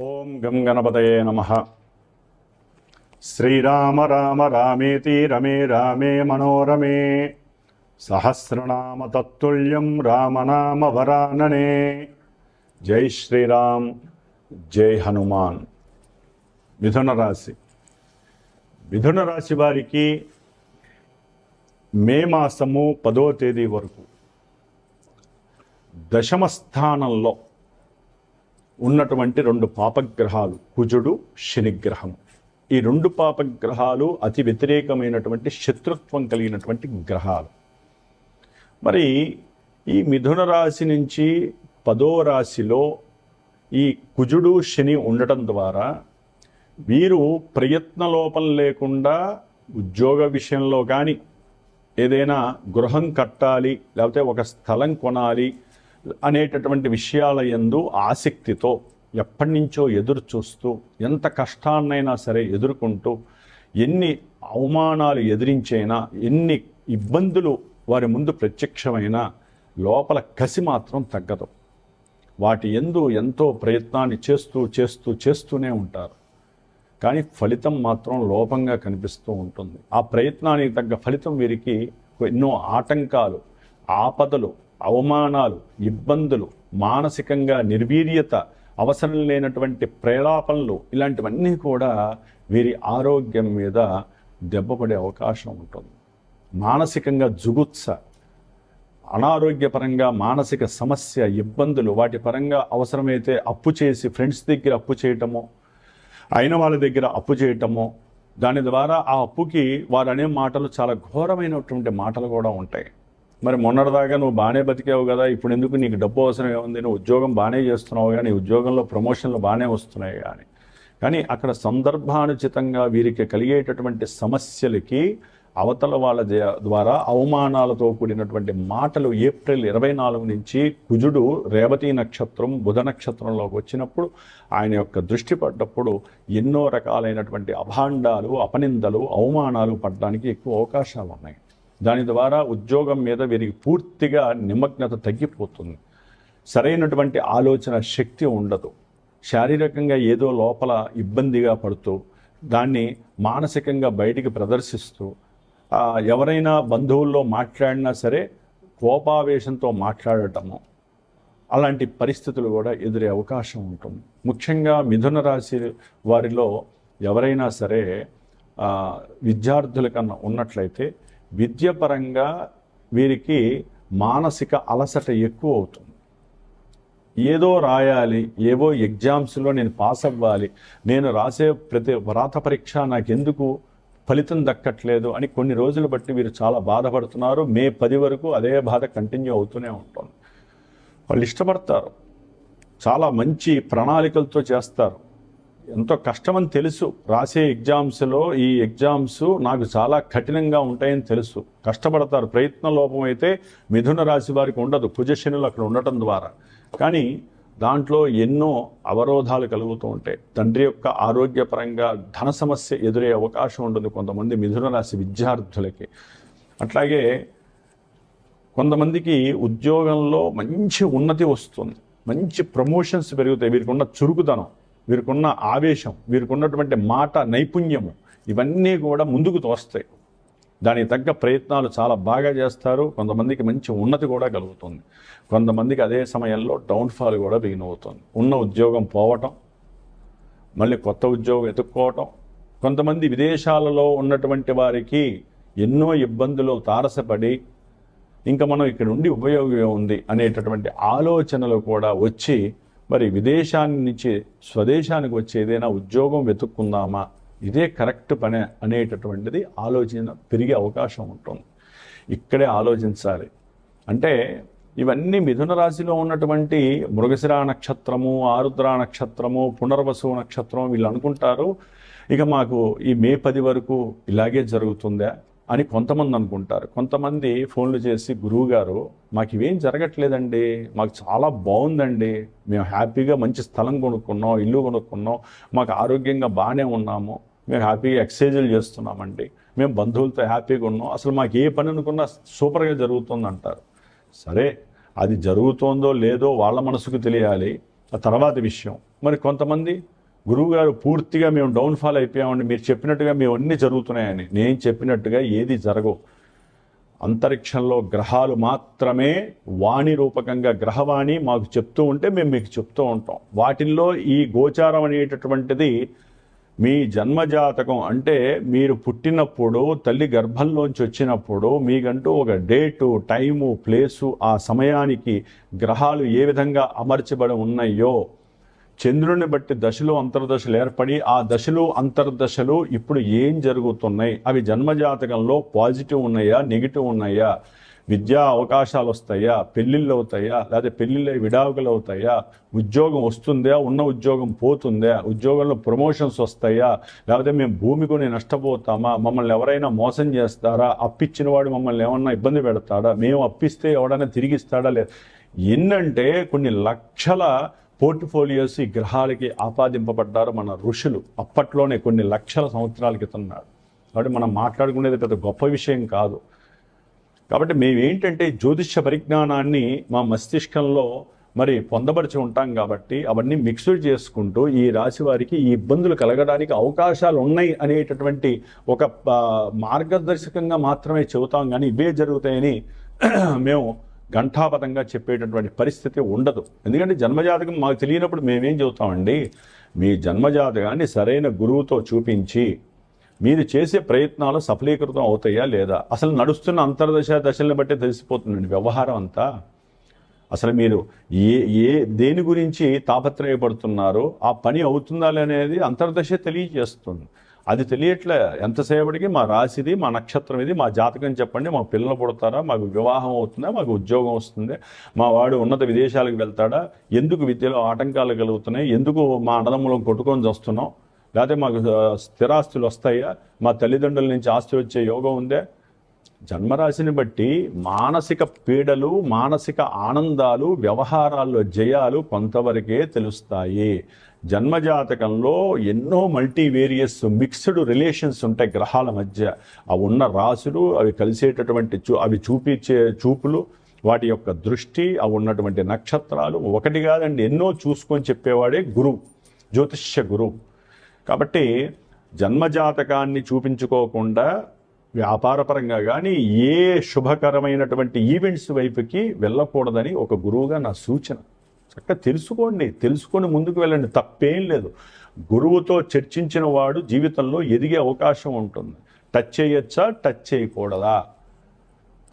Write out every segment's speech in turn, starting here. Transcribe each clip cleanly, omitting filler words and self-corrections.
ఓం గం గణపతయే నమః. శ్రీరామ రామ రామేతి రమే రామే మనోరమే సహస్రనామ తత్తుల్యం రామనామ వరాననే. జై శ్రీరామ్, జై హనుమాన్. మిథున రాశి. మిథున రాశి వారికి మే మాసము 10వ తేదీ వరకు దశమ స్థానంలో ఉన్నటువంటి రెండు పాపగ్రహాలు కుజుడు, శనిగ్రహం. ఈ రెండు పాపగ్రహాలు అతి వ్యతిరేకమైనటువంటి శత్రుత్వం కలిగినటువంటి గ్రహాలు. మరి ఈ మిథున రాశి నుంచి 10వ రాశిలో ఈ కుజుడు, శని ఉండటం ద్వారా వీరు ప్రయత్నలోపం లేకుండా ఉద్యోగ విషయంలో కానీ, ఏదైనా గృహం కట్టాలి లేకపోతే ఒక స్థలం కొనాలి అనేటటువంటి విషయాల యందు ఆసక్తితో ఎప్పటి నుంచో ఎదురు చూస్తూ, ఎంత కష్టాన్నైనా సరే ఎదుర్కొంటూ, ఎన్ని అవమానాలు ఎదిరించైనా, ఎన్ని ఇబ్బందులు వారి ముందు ప్రత్యక్షమైనా లోపల కసి మాత్రం తగ్గదు. వాటి యందు ఎంతో ప్రయత్నాన్ని చేస్తూనే ఉంటారు. కానీ ఫలితం మాత్రం లోపంగా కనిపిస్తూ ఉంటుంది. ఆ ప్రయత్నానికి తగ్గ ఫలితం వీరికి ఎన్నో ఆటంకాలు, ఆపదలు, అవమానాలు, ఇబ్బందులు, మానసికంగా నిర్వీర్యత, అవసరం లేనటువంటి ప్రేలాపనలు, ఇలాంటివన్నీ కూడా వీరి ఆరోగ్యం మీద దెబ్బపడే అవకాశం ఉంటుంది. మానసికంగా జుగుత్స, అనారోగ్యపరంగా మానసిక సమస్య, ఇబ్బందులు, వాటి పరంగా అవసరమైతే అప్పు చేసి ఫ్రెండ్స్ దగ్గర అప్పు చేయటమో, అయిన వాళ్ళ దగ్గర అప్పు చేయటమో, దాని ద్వారా ఆ అప్పుకి వారు అనే మాటలు చాలా ఘోరమైనటువంటి మాటలు కూడా ఉంటాయి. మరి మొన్నటిదాకా నువ్వు బాగానే బతికావు కదా, ఇప్పుడు ఎందుకు నీకు డబ్బు అవసరం ఏముంది, నువ్వు ఉద్యోగం బాగానే చేస్తున్నావు కానీ, ఉద్యోగంలో ప్రమోషన్లు బాగానే వస్తున్నాయి కానీ అక్కడ సందర్భానుచితంగా వీరికి కలిగేటటువంటి సమస్యలకి అవతల వాళ్ళ ద్వారా అవమానాలతో కూడినటువంటి మాటలు ఏప్రిల్ 24 నుంచి కుజుడు రేవతి నక్షత్రం, బుధ నక్షత్రంలోకి వచ్చినప్పుడు ఆయన యొక్క దృష్టి పడ్డప్పుడు ఎన్నో రకాలైనటువంటి అభాండాలు, అపనిందలు, అవమానాలు పడడానికి ఎక్కువ అవకాశాలు ఉన్నాయి. దాని ద్వారా ఉద్యోగం మీద వీరికి పూర్తిగా నిమగ్నత తగ్గిపోతుంది. సరైనటువంటి ఆలోచన శక్తి ఉండదు. శారీరకంగా ఏదో లోపల ఇబ్బందిగా పడుతూ, దాన్ని మానసికంగా బయటికి ప్రదర్శిస్తూ, ఎవరైనా బంధువుల్లో మాట్లాడినా సరే కోపావేశంతో మాట్లాడటము, అలాంటి పరిస్థితులు కూడా ఎదురే అవకాశం ఉంటుంది. ముఖ్యంగా మిథున రాశి వారిలో ఎవరైనా సరే విద్యార్థుల కన్నా ఉన్నట్లయితే విద్యపరంగా వీరికి మానసిక అలసట ఎక్కువ అవుతుంది. ఏదో రాయాలి, ఏవో ఎగ్జామ్స్లో నేను పాస్ అవ్వాలి, నేను రాసే ప్రతి వ్రాత పరీక్ష నాకెందుకు ఫలితం దక్కట్లేదు అని కొన్ని రోజులు బట్టి వీరు చాలా బాధపడుతున్నారు. మే 10 వరకు అదే బాధ కంటిన్యూ అవుతూనే ఉంటుంది. వాళ్ళు ఇష్టపడతారు, చాలా మంచి ప్రణాళికలతో చేస్తారు, ఎంతో కష్టమని తెలుసు. రాసే ఎగ్జామ్స్లో ఈ ఎగ్జామ్స్ నాకు చాలా కఠినంగా ఉంటాయని తెలుసు, కష్టపడతారు. ప్రయత్న లోపం అయితే మిథున రాశి వారికి ఉండదు, కుజశనులు అక్కడ ఉండటం ద్వారా. కానీ దాంట్లో ఎన్నో అవరోధాలు కలుగుతూ ఉంటాయి. తండ్రి యొక్క ఆరోగ్యపరంగా ధన సమస్య ఎదురే అవకాశం ఉంటుంది కొంతమంది మిథున రాశి విద్యార్థులకి. అట్లాగే కొంతమందికి ఉద్యోగంలో మంచి ఉన్నతి వస్తుంది, మంచి ప్రమోషన్స్ పెరుగుతాయి. వీరికి ఉన్న చురుకుదనం, వీరికున్న ఆవేశం, వీరికి ఉన్నటువంటి మాట నైపుణ్యము, ఇవన్నీ కూడా ముందుకు తోస్తాయి. దానికి తగ్గ ప్రయత్నాలు చాలా బాగా చేస్తారు. కొంతమందికి మంచి ఉన్నతి కూడా కలుగుతుంది. కొంతమందికి అదే సమయంలో డౌన్ఫాల్ కూడా బిగిన్ అవుతుంది. ఉన్న ఉద్యోగం పోవటం, మళ్ళీ కొత్త ఉద్యోగం ఎత్తుక్కోవటం. కొంతమంది విదేశాలలో ఉన్నటువంటి వారికి ఎన్నో ఇబ్బందులు తారసపడి ఇంకా మనం ఇక్కడ ఉండి ఉపయోగం ఉంది అనేటటువంటి ఆలోచనలు కూడా వచ్చి, మరి విదేశాన్ని నుంచి స్వదేశానికి వచ్చి ఏదైనా ఉద్యోగం వెతుక్కుందామా, ఇదే కరెక్ట్ పనే అనేటటువంటిది ఆలోచన పెరిగే అవకాశం ఉంటుంది. ఇక్కడే ఆలోచించాలి. అంటే ఇవన్నీ మిథున రాశిలో ఉన్నటువంటి మృగశిర నక్షత్రము, ఆరుద్ర నక్షత్రము, పునర్వసు నక్షత్రం, వీళ్ళు అనుకుంటారు ఇక మాకు ఈ మే 10 వరకు ఇలాగే జరుగుతుందా అని కొంతమంది అనుకుంటారు. కొంతమంది ఫోన్లు చేసి, గురువు గారు మాకు ఇవేం జరగట్లేదండి, మాకు చాలా బాగుందండి, మేము హ్యాపీగా మంచి స్థలం కొనుక్కున్నాం, ఇల్లు కొనుక్కున్నాం, మాకు ఆరోగ్యంగా బాగానే ఉన్నాము, మేము హ్యాపీగా ఎక్సర్సైజులు చేస్తున్నామండి, మేము బంధువులతో హ్యాపీగా ఉన్నాం, అసలు మాకు ఏ పని అనుకున్నా సూపర్గా జరుగుతుంది అంటారు. సరే, అది జరుగుతోందో లేదో వాళ్ళ మనసుకు తెలియాలి, ఆ తర్వాత విషయం. మరి కొంతమంది గురువుగారు పూర్తిగా మేము డౌన్ఫాల్ అయిపోయామండి, మీరు చెప్పినట్టుగా మేము అన్నీ జరుగుతున్నాయని. నేను చెప్పినట్టుగా ఏది జరగవు. అంతరిక్షంలో గ్రహాలు మాత్రమే వాణి రూపకంగా గ్రహవాణి మాకు చెప్తూ ఉంటే మేము మీకు చెప్తూ ఉంటాం. వాటిల్లో ఈ గోచారం అనేటటువంటిది మీ జన్మజాతకం, అంటే మీరు పుట్టినప్పుడు తల్లి గర్భంలోంచి వచ్చినప్పుడు మీకంటూ ఒక డేటు, టైము, ప్లేసు, ఆ సమయానికి గ్రహాలు ఏ విధంగా అమర్చబడి ఉన్నాయో, చంద్రుని బట్టి దశలు అంతర్దశలు ఏర్పడి ఆ దశలు అంతర్దశలు ఇప్పుడు ఏం జరుగుతున్నాయి, అవి జన్మజాతకంలో పాజిటివ్ ఉన్నాయా, నెగిటివ్ ఉన్నాయా, విద్యా అవకాశాలు వస్తాయా, పెళ్ళిళ్ళు అవుతాయా, లేదా పెళ్ళిళ్ళ విడాకులు అవుతాయా, ఉద్యోగం వస్తుందా, ఉన్న ఉద్యోగం పోతుందా, ఉద్యోగంలో ప్రమోషన్స్ వస్తాయా, లేకపోతే మేము భూమి కొని నష్టపోతామా, మమ్మల్ని ఎవరైనా మోసం చేస్తారా, అప్పిచ్చిన వాడు మమ్మల్ని ఏమన్నా ఇబ్బంది పెడతాడా, మేము అప్పిస్తే ఎవడైనా తిరిగిస్తాడా, లేదు. ఎన్నంటే కొన్ని లక్షల పోర్ట్ఫోలియోస్ ఈ గ్రహాలకి ఆపాదింపబడ్డారు మన ఋషులు అప్పట్లోనే, కొన్ని లక్షల సంవత్సరాల క్రితం నాడు. కాబట్టి మనం మాట్లాడుకునేది పెద్ద గొప్ప విషయం కాదు. కాబట్టి మేమేంటంటే జ్యోతిష్య పరిజ్ఞానాన్ని మా మస్తిష్కంలో మరి పొందపరిచి ఉంటాం కాబట్టి అవన్నీ మిక్స్డ్ చేసుకుంటూ ఈ రాశి వారికి ఈ ఇబ్బందులు కలగడానికి అవకాశాలు ఉన్నాయి అనేటటువంటి ఒక మార్గదర్శకంగా మాత్రమే చెబుతాం, కానీ ఇవే జరుగుతాయని మేము ఘంటాపథంగా చెప్పేటటువంటి పరిస్థితి ఉండదు. ఎందుకంటే జన్మజాతకం మాకు తెలియనప్పుడు మేమేం చెబుతామండి, మీ జన్మజాతకాన్ని సరైన గురువుతో చూపించి మీరు చేసే ప్రయత్నాలు సఫలీకృతం అవుతాయా లేదా, అసలు నడుస్తున్న అంతర్దశ దశలను బట్టి తెలిసిపోతుందండి వ్యవహారం అంతా. అసలు మీరు దేని గురించి తాపత్రయపడుతున్నారో ఆ పని అవుతుందా అనేది అంతర్దశ తెలియజేస్తుంది. అది తెలియట్లే ఎంతసేపటికి మా రాశిది, మా నక్షత్రం ఇది, మా జాతకం చెప్పండి, మా పిల్లలు పుడతారా, మాకు వివాహం అవుతుందా, మాకు ఉద్యోగం వస్తుంది, మా వాడు ఉన్నత విదేశాలకు వెళ్తాడా, ఎందుకు విద్యలో ఆటంకాలు కలుగుతున్నాయి, ఎందుకు మా అన్నదమ్ములం కొట్టుకొని వస్తున్నాం, లేకపోతే మాకు స్థిరాస్తులు వస్తాయా, మా తల్లిదండ్రుల నుంచి ఆస్తి వచ్చే యోగం ఉందే. జన్మరాశిని బట్టి మానసిక పీడలు, మానసిక ఆనందాలు, వ్యవహారాల్లో జయాలు కొంతవరకే తెలుస్తాయి. జన్మజాతకంలో ఎన్నో మల్టీవేరియస్ మిక్స్డ్ రిలేషన్స్ ఉంటాయి గ్రహాల మధ్య. అవి ఉన్న రాశులు, అవి కలిసేటటువంటి అవి చూపించే చూపులు, వాటి యొక్క దృష్టి, అవి ఉన్నటువంటి నక్షత్రాలు, ఒకటి కాదండి ఎన్నో చూసుకొని చెప్పేవాడే గురువు, జ్యోతిష్య గురువు. కాబట్టి జన్మజాతకాన్ని చూపించుకోకుండా వ్యాపారపరంగా కానీ ఏ శుభకరమైనటువంటి ఈవెంట్స్ వైపుకి వెళ్ళకూడదని ఒక గురువుగా నా సూచన. చక్కగా తెలుసుకొని ముందుకు వెళ్ళండి, తప్పేం లేదు. గురువుతో చర్చించిన వాడు జీవితంలో ఎదిగే అవకాశం ఉంటుంది. టచ్ చేయొచ్చా, టచ్ చేయకూడదా,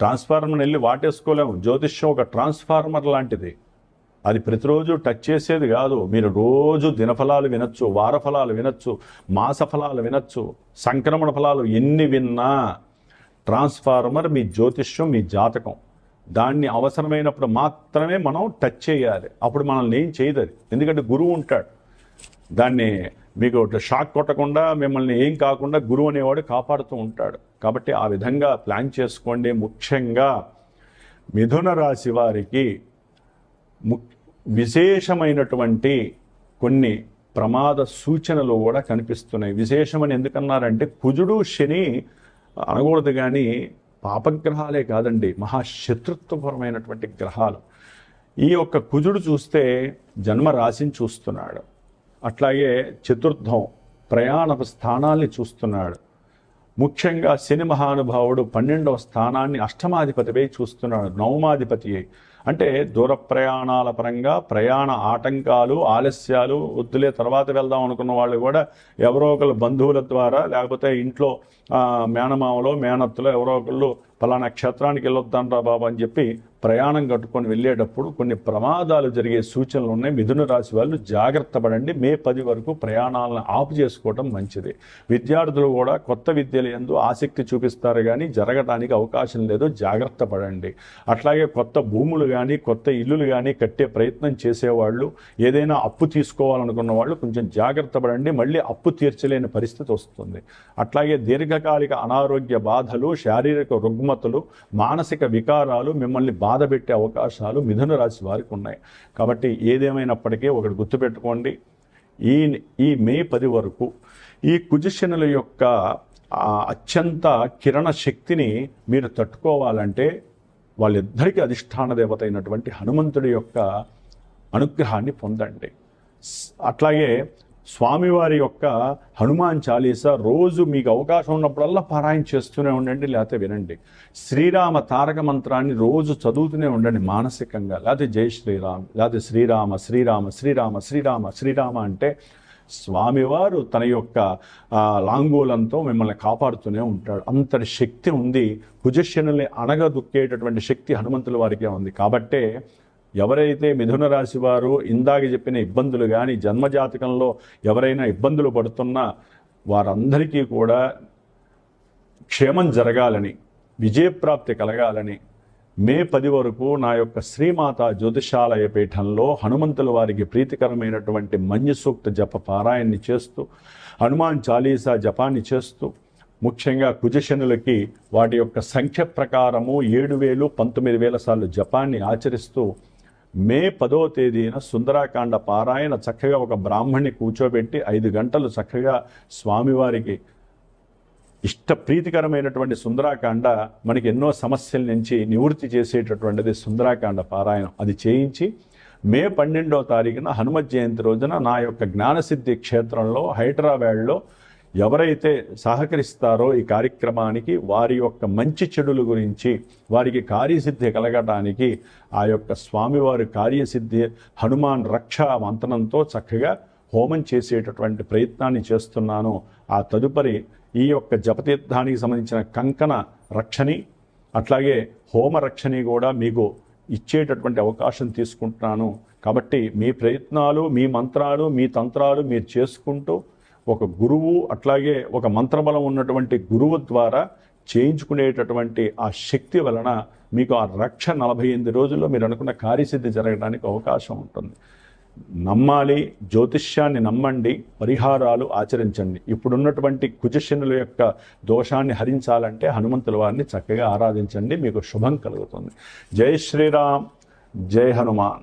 ట్రాన్స్ఫార్మర్ వెళ్ళి వాటేసుకోలేము. జ్యోతిష్యం ఒక ట్రాన్స్ఫార్మర్ లాంటిది, అది ప్రతిరోజు టచ్ చేసేది కాదు. మీరు రోజు దినఫలాలు వినొచ్చు, వార ఫలాలు వినొచ్చు, మాస ఫలాలు వినొచ్చు, సంక్రమణ ఫలాలు ఎన్ని విన్నా ట్రాన్స్ఫార్మర్ మీ జ్యోతిష్యం, మీ జాతకం. దాన్ని అవసరమైనప్పుడు మాత్రమే మనం టచ్ చేయాలి, అప్పుడు మనల్ని ఏం చేయదు అది. ఎందుకంటే గురువు ఉంటాడు, దాన్ని మీకు షాక్ కొట్టకుండా, మిమ్మల్ని ఏం కాకుండా గురువు అనేవాడు కాపాడుతూ ఉంటాడు. కాబట్టి ఆ విధంగా ప్లాన్ చేసుకోండి. ముఖ్యంగా మిథున రాశి వారికి విశేషమైనటువంటి కొన్ని ప్రమాద సూచనలు కూడా కనిపిస్తున్నాయి. విశేషమని ఎందుకన్నారంటే కుజుడు, శని అనకూడదు కానీ పాపగ్రహాలే కాదండి, మహాశత్రుత్వపరమైనటువంటి గ్రహాలు. ఈ యొక్క కుజుడు చూస్తే జన్మ రాశిని చూస్తున్నాడు, అట్లాగే చతుర్థం ప్రయాణ స్థానాల్ని చూస్తున్నాడు. ముఖ్యంగా శని మహానుభావుడు 12వ స్థానాన్ని అష్టమాధిపతిపై చూస్తున్నాడు, నవమాధిపతి అయి. అంటే దూర ప్రయాణాల పరంగా ప్రయాణ ఆటంకాలు, ఆలస్యాలు, వద్దులే తర్వాత వెళ్దాం అనుకున్న వాళ్ళు కూడా ఎవరో ఒకళ్ళు బంధువుల ద్వారా, లేకపోతే ఇంట్లో మేనమామలో మేనత్తులో ఎవరో ఒకళ్ళు ఫలానా క్షేత్రానికి వెళ్ళొద్దాంరా బాబు అని చెప్పి ప్రయాణం కట్టుకొని వెళ్ళేటప్పుడు కొన్ని ప్రమాదాలు జరిగే సూచనలు ఉన్నాయి. మిథున రాశి వాళ్ళు జాగ్రత్త పడండి. మే 10 వరకు ప్రయాణాలను ఆపు చేసుకోవడం మంచిది. విద్యార్థులు కూడా కొత్త విద్యల యందు ఆసక్తి చూపిస్తారు కానీ జరగడానికి అవకాశం లేదు, జాగ్రత్త పడండి. అట్లాగే కొత్త భూములు కానీ కొత్త ఇల్లులు కానీ కట్టే ప్రయత్నం చేసేవాళ్ళు, ఏదైనా అప్పు తీసుకోవాలనుకున్న వాళ్ళు కొంచెం జాగ్రత్త పడండి, మళ్ళీ అప్పు తీర్చలేని పరిస్థితి వస్తుంది. అట్లాగే దీర్ఘకాలిక అనారోగ్య బాధలు, శారీరక రుగ్మతలు, మానసిక వికారాలు మిమ్మల్ని బాధ పెట్టే అవకాశాలు మిథున రాశి వారికి ఉన్నాయి. కాబట్టి ఏదేమైనప్పటికీ ఒకటి గుర్తుపెట్టుకోండి, ఈ మే 10 వరకు ఈ కుజశనుల యొక్క అత్యంత కిరణ శక్తిని మీరు తట్టుకోవాలంటే వాళ్ళిద్దరికీ అధిష్టాన దేవత అయినటువంటి హనుమంతుడి యొక్క అనుగ్రహాన్ని పొందండి. అట్లాగే స్వామివారి యొక్క హనుమాన్ చాలీసా రోజు మీకు అవకాశం ఉన్నప్పుడల్లా పారాయణ చేస్తూనే ఉండండి, లేకపోతే వినండి. శ్రీరామ తారక మంత్రాన్ని రోజు చదువుతూనే ఉండండి మానసికంగా, లేకపోతే జై శ్రీరామ్, లేకపోతే శ్రీరామ శ్రీరామ శ్రీరామ శ్రీరామ శ్రీరామ అంటే స్వామివారు తన యొక్క లాంగూలంతో మిమ్మల్ని కాపాడుతూనే ఉంటాడు. అంతటి శక్తి ఉంది. కుజశనుల్ని అణగదొక్కేటటువంటి శక్తి హనుమంతుల వారికే ఉంది. కాబట్టే ఎవరైతే మిథున రాశి వారు ఇందాక చెప్పిన ఇబ్బందులు కానీ, జన్మజాతకంలో ఎవరైనా ఇబ్బందులు పడుతున్నా వారందరికీ కూడా క్షేమం జరగాలని, విజయప్రాప్తి కలగాలని మే 10 వరకు నా యొక్క శ్రీమాత జ్యోతిషాలయ పీఠంలో హనుమంతుల వారికి ప్రీతికరమైనటువంటి మన్య సూక్త జప పారాయణని చేస్తూ, హనుమాన్ చాలీసా జపాన్ని చేస్తూ, ముఖ్యంగా కుజశనులకి వాటి యొక్క సంఖ్య ప్రకారము 7,000 19,000 సార్లు జపాన్ని ఆచరిస్తూ మే 10వ తేదీన సుందరాకాండ పారాయణ చక్కగా ఒక బ్రాహ్మణ్ణి కూర్చోబెట్టి 5 గంటలు చక్కగా స్వామివారికి ఇష్టప్రీతికరమైనటువంటి సుందరాకాండ మనకి ఎన్నో సమస్యల నుంచి నివృత్తి చేసేటటువంటిది సుందరాకాండ పారాయణం. అది చేయించి మే 12వ తారీఖున హనుమత్ జయంతి రోజున నా యొక్క జ్ఞానసిద్ధి క్షేత్రంలో హైదరాబాద్లో ఎవరైతే సహకరిస్తారో ఈ కార్యక్రమానికి, వారి యొక్క మంచి చెడుల గురించి, వారికి కార్యసిద్ధి కలగటానికి ఆ యొక్క స్వామివారి కార్యసిద్ధి హనుమాన్ రక్షా మంత్రంతో చక్కగా హోమం చేసేటటువంటి ప్రయత్నాన్ని చేస్తున్నాను. ఆ తదుపరి ఈ యొక్క జపతీర్థానికి సంబంధించిన కంకణ రక్షని, అట్లాగే హోమ రక్షని కూడా మీకు ఇచ్చేటటువంటి అవకాశం తీసుకుంటున్నాను. కాబట్టి మీ ప్రయత్నాలు, మీ మంత్రాలు, మీ తంత్రాలు మీరు చేసుకుంటూ ఒక గురువు, అట్లాగే ఒక మంత్రబలం ఉన్నటువంటి గురువు ద్వారా చేయించుకునేటటువంటి ఆ శక్తి వలన మీకు ఆ రక్ష 48 రోజుల్లో మీరు అనుకున్న కార్యసిద్ధి జరగడానికి అవకాశం ఉంటుంది. నమ్మాలి, జ్యోతిష్యాన్ని నమ్మండి, పరిహారాలు ఆచరించండి. ఇప్పుడున్నటువంటి కుజశనుల యొక్క దోషాన్ని హరించాలంటే హనుమంతుల వారిని చక్కగా ఆరాధించండి, మీకు శుభం కలుగుతుంది. జై శ్రీరామ్, జై హనుమాన్.